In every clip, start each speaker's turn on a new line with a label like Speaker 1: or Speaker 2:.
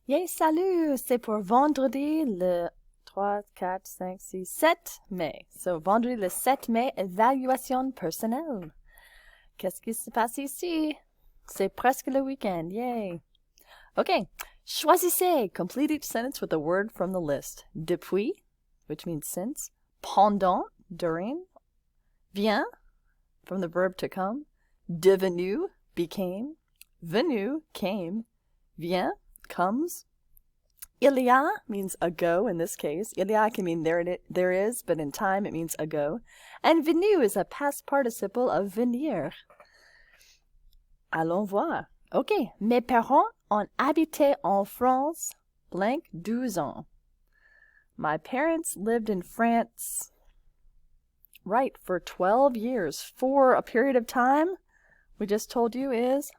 Speaker 1: Yay, salut! C'est pour vendredi le 3, 4, 5, 6, 7 mai. So, vendredi le 7 mai, évaluation personnelle. Qu'est-ce qui se passe ici? C'est presque le week-end. Yay! Okay. Choisissez. Complete each sentence with a word from the list. Depuis, which means since. Pendant, during. Vient, from the verb to come. Devenu, became. Venu, came. Vient, comes. Il y a means ago in this case. Il y a can mean there is, but in time it means ago. And venu is a past participle of venir. Allons voir. Okay. Mes parents ont habité en France blank 12 ans. My parents lived in France, right, for 12 years. For a period of time, we just told you is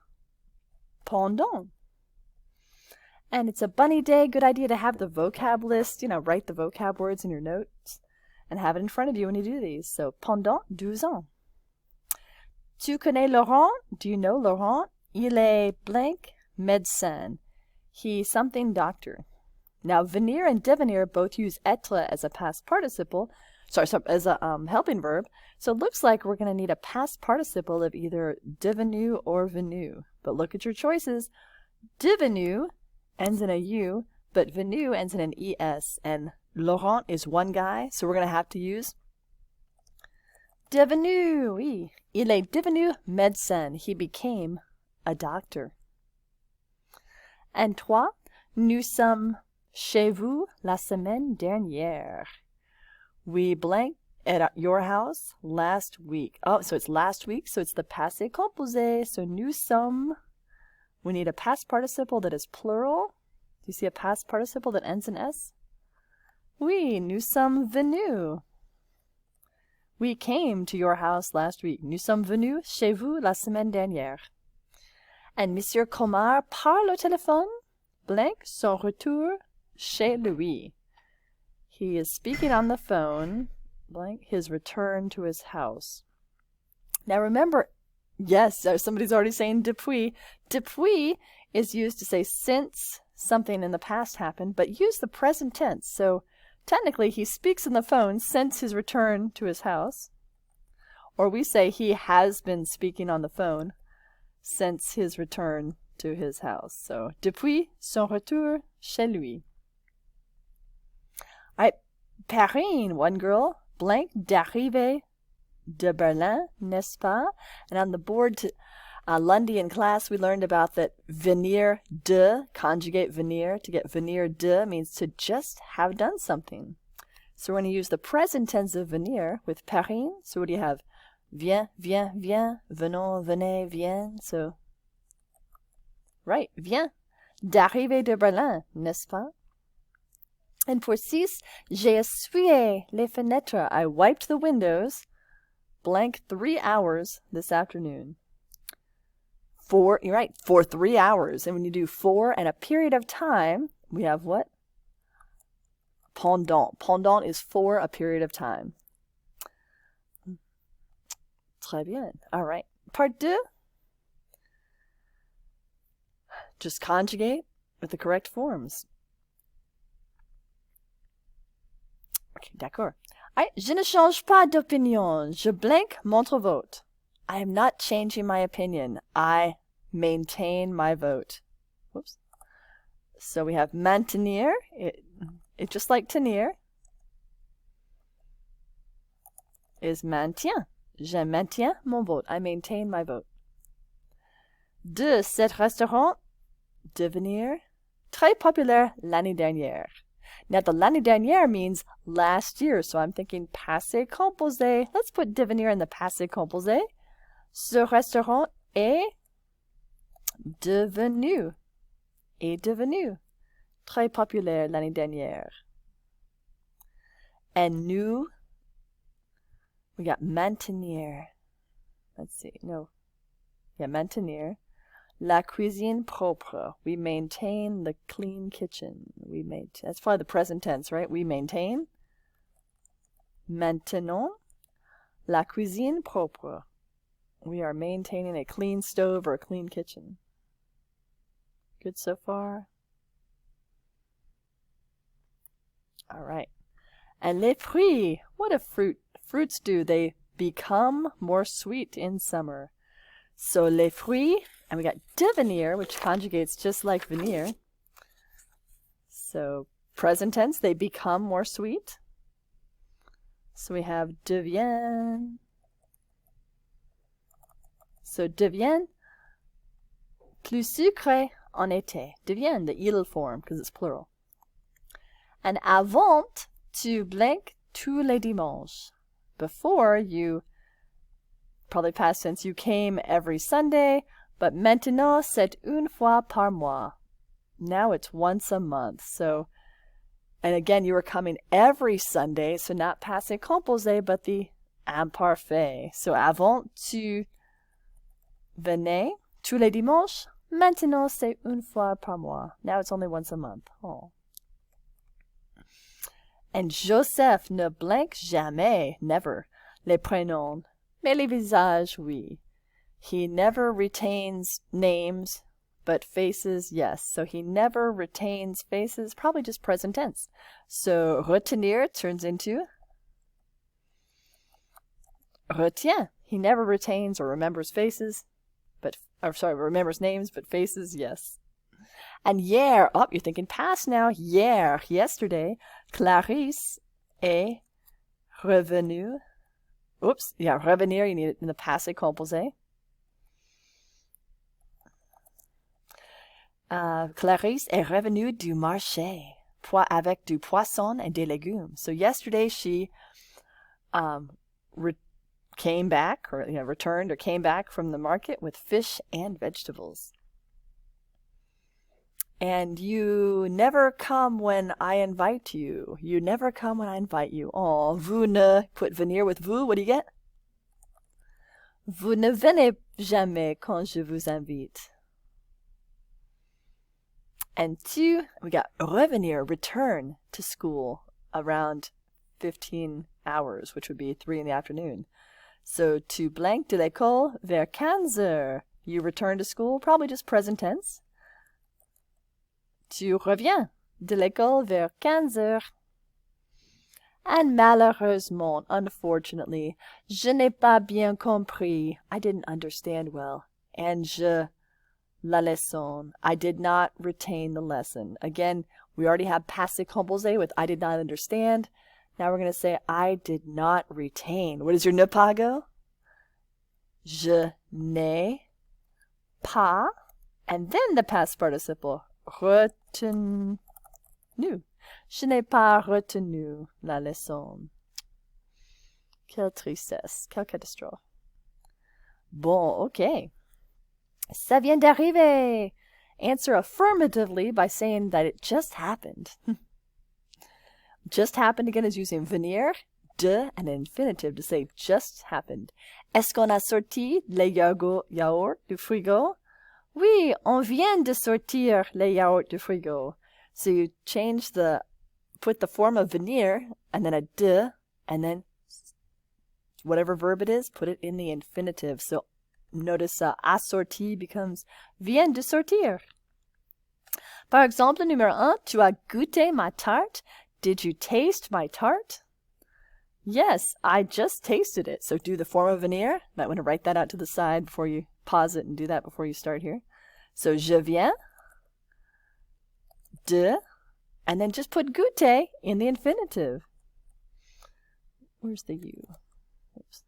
Speaker 1: pendant. And it's a bunny day. Good idea to have the vocab list, write the vocab words in your notes and have it in front of you when you do these. So, pendant 12 ans. Tu connais Laurent? Do you know Laurent? Il est blank médecin. He's something doctor. Now, venir and devenir both use être as a past participle, as a helping verb. So it looks like we're going to need a past participle of either devenu or venu. But look at your choices. Devenu ends in a U, but venu ends in an ES. And Laurent is one guy, so we're going to have to use devenu. Oui. Il est devenu médecin. He became a doctor. And toi, nous sommes chez vous la semaine dernière. We blank at your house last week. Oh, so it's last week, so it's the passé composé. So nous sommes, we need a past participle that is plural. Do you see a past participle that ends in S? Oui, nous sommes venus. We came to your house last week. Nous sommes venus chez vous la semaine dernière. And Monsieur Comar parle au téléphone, blank, son retour chez lui. He is speaking on the phone, blank, his return to his house. Now remember, yes, somebody's already saying depuis. Depuis is used to say since something in the past happened, but use the present tense. So technically, he speaks on the phone since his return to his house. Or we say he has been speaking on the phone since his return to his house. So, depuis son retour chez lui. All right, Perrine, one girl, blank, d'arriver de Berlin, n'est-ce pas? And on the board Lundy in class, we learned about that venir de, conjugate venir, to get venir de means to just have done something. So we're going to use the present tense of venir with Perrine. So what do you have? Viens, viens, viens, venons, venez, viens. So, right, viens, d'arriver de Berlin, n'est-ce pas? And for 6, j'ai essuyé les fenêtres. I wiped the windows, blank 3 hours this afternoon. You're right, for 3 hours. And when you do for and a period of time, we have what? Pendant. Pendant is for a period of time. Très bien. All right. Part 2. Just conjugate with the correct forms. Okay, d'accord. All right. Je ne change pas d'opinion. Je blank montre vote. I am not changing my opinion. I maintain my vote. Whoops. So we have maintenir. It just like tenir is maintien. Je maintiens mon vote. I maintain my vote. De cet restaurant devenir très populaire l'année dernière. Now the l'année dernière means last year, so I'm thinking passé composé. Let's put devenir in the passé composé. Ce restaurant est devenu très populaire l'année dernière. And nous, we got maintenir. Let's see, no. Yeah, maintenir. La cuisine propre. We maintain the clean kitchen. That's probably the present tense, right? We maintain. Maintenons la cuisine propre. We are maintaining a clean stove or a clean kitchen. Good so far? All right. And les fruits. What do fruits do? They become more sweet in summer. So les fruits, and we got devenir, which conjugates just like venir. So present tense, they become more sweet. So we have devient. So devient plus sucré en été. Devient, the il form, because it's plural. And avant, tu blank tous les dimanches. Before, you, probably past tense, you came every Sunday, but maintenant c'est une fois par mois. Now it's once a month. So, and again, you were coming every Sunday, so not passé composé, but the imparfait. So avant, tu venais tous les dimanches. Maintenant, c'est une fois par mois. Now it's only once a month. Oh. And Joseph ne blank jamais, never, les prénoms, mais les visages, oui. He never retains names, but faces, yes. So he never retains faces, probably just present tense. So retenir turns into retient. He never retains or remembers faces, remembers names, but faces, yes. And hier, oh, you're thinking past now. Hier, yesterday, Clarisse est revenue. Oops, yeah, revenir, you need it in the passé composé. Clarisse est revenue du marché avec du poisson et des légumes. So yesterday she came back, or returned or came back from the market with fish and vegetables. And you never come when I invite you. You never come when I invite you. Oh, vous ne, put venir with vous, what do you get? Vous ne venez jamais quand je vous invite. And tu, we got revenir, return to school around 15 hours, which would be 3 in the afternoon. So tu blank de l'école vers 15 heures. You return to school, probably just present tense. Tu reviens de l'école vers 15 heures. And malheureusement, unfortunately, je n'ai pas bien compris. I didn't understand well. And la leçon. I did not retain the lesson. Again, we already have passé composé with I did not understand. Now we're going to say I did not retain. What is your ne pas go? Je n'ai pas. And then the past participle. Retenu. Je n'ai pas retenu la leçon. Quelle tristesse. Quelle catastrophe. Bon, okay. Ça vient d'arriver. Answer affirmatively by saying that it just happened. Just happened again is using venir, de, and an infinitive to say just happened. Est-ce qu'on a sorti les yaourts du frigo? Oui, on vient de sortir les yaourts du frigo. So you put the form of venir, and then a de, and then whatever verb it is, put it in the infinitive. So notice assorti becomes vient de sortir. Par exemple, numéro 1, tu as goûté ma tarte? Did you taste my tart? Yes, I just tasted it. So do the form of venir. Might want to write that out to the side before you pause it and do that before you start here. So je viens de, and then just put goûter in the infinitive. Where's the U? Oops.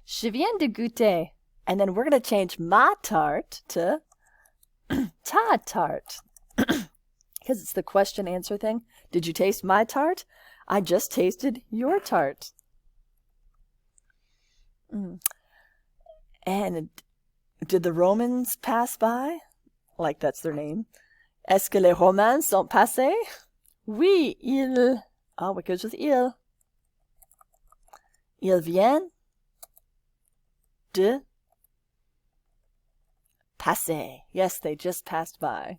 Speaker 1: Je viens de goûter. And then we're going to change ma tarte to ta tarte. Because it's the question answer thing. Did you taste my tart? I just tasted your tart. And did the Romans pass by? Like that's their name. Est-ce que les Romains sont passés? Oui, ils. Oh, what goes with ils? Ils viennent de passer. Yes, they just passed by.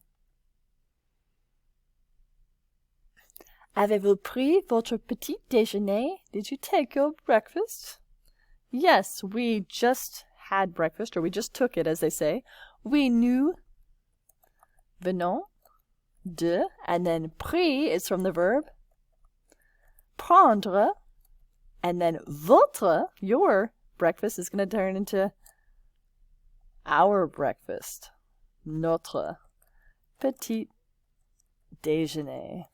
Speaker 1: Avez-vous pris votre petit déjeuner? Did you take your breakfast? Yes, we just had breakfast, or we just took it, as they say. Oui, nous venons de, and then pris is from the verb prendre, and then votre, your breakfast, is going to turn into our breakfast. Notre petit déjeuner.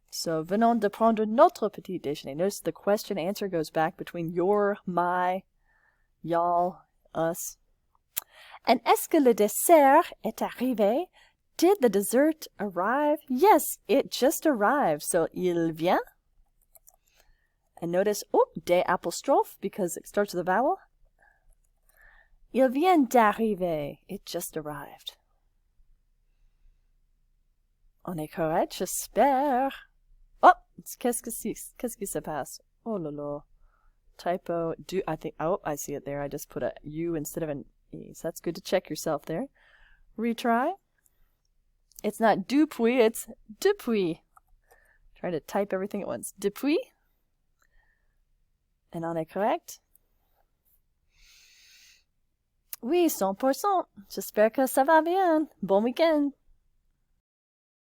Speaker 1: So, venons de prendre notre petit déjeuner. Notice the question answer goes back between your, my, y'all, us. And est-ce que le dessert est arrivé? Did the dessert arrive? Yes, it just arrived. So, il vient. And notice, des apostrophe, because it starts with a vowel. Il vient d'arriver. It just arrived. On est correct, j'espère. Oh, qu'est-ce qui se passe? Oh là là. Typo. I see it there. I just put a U instead of an E. So that's good to check yourself there. Retry. It's not depuis, it's depuis. Try to type everything at once. Depuis. And on est correct? Oui, 100%. J'espère que ça va bien. Bon week-end.